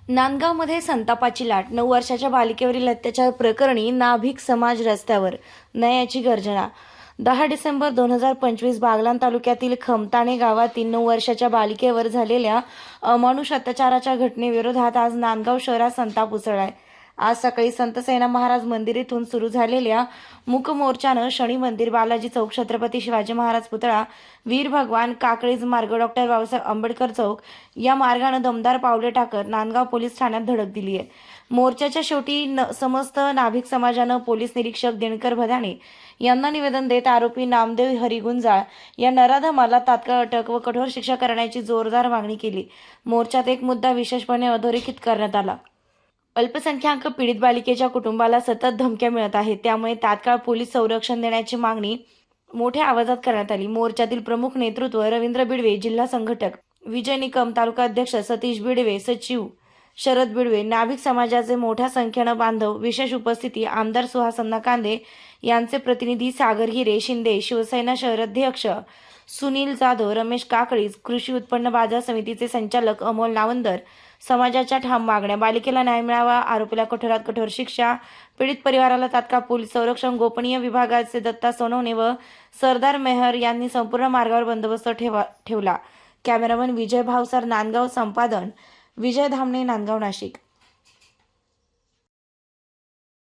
नांदगावमध्ये संतापाची लाट. 9 वर्षाच्या बालिकेवरील अत्याचार प्रकरणी नाभिक समाज रस्त्यावर, न्यायाची गर्जना. 10 डिसेंबर 2025 बागलाण तालुक्यातील खमताणे गावातील 9 वर्षाच्या बालिकेवर झालेल्या अमानुष अत्याचाराच्या घटनेविरोधात आज नांदगाव शहरात संताप उसळलाय. आज सकाळी संत सेना महाराज मंदिर येथून सुरू झालेल्या मूक मोर्चानं शनी मंदिर, बालाजी चौक, छत्रपती शिवाजी महाराज पुतळा, वीर भगवान काकळीज मार्ग, डॉक्टर बाबासाहेब आंबेडकर चौक या मार्गानं दमदार पावले टाकत नांदगाव पोलीस ठाण्यात धडक दिली आहे. मोर्चाच्या शेवटी समस्त नाभिक समाजानं पोलीस निरीक्षक दिनकर भदाणे यांना निवेदन देत आरोपी नामदेव हरी गुंजाळ या नराधमाला तात्काळ अटक व कठोर शिक्षा करण्याची जोरदार मागणी केली. मोर्चात एक मुद्दा विशेषपणे अधोरेखित करण्यात आला. अल्पसंख्याक पीडित बालिकेच्या कुटुंबाला सतत धमक्या मिळत आहेत, त्यामुळे तात्काळ पोलीस संरक्षण देण्याची मागणी मोठ्या आवाजात करण्यात आली. मोर्चातील प्रमुख नेतृत्व रवींद्र बिडवे, जिल्हा संघटक विजय निकम, तालुका अध्यक्ष सतीश बिडवे, सचिव शरद बिडवे, नाभिक समाजाचे मोठ्या संख्येनं बांधव, विशेष उपस्थिती आमदार सुहासन्ना कांदे यांचे प्रतिनिधी सागर हिरे शिंदे, शिवसेना शहराध्यक्ष सुनील जाधव, रमेश काकळीज, कृषी उत्पन्न बाजार समितीचे संचालक अमोल नावंदर. समाजाच्या ठाम मागण्या: बालिकेला न्याय मिळावा, आरोपीला कठोरात कठोर शिक्षा, पीडित परिवाराला तात्काळ पोलीस संरक्षण. गोपनीय विभागाचे दत्ता सोनवणे व सरदार मेहर यांनी संपूर्ण मार्गावर बंदोबस्त ठेवला. कॅमेरामन विजय भावसार, नांदगाव. संपादन विजय धामणे, नांदगाव, नाशिक.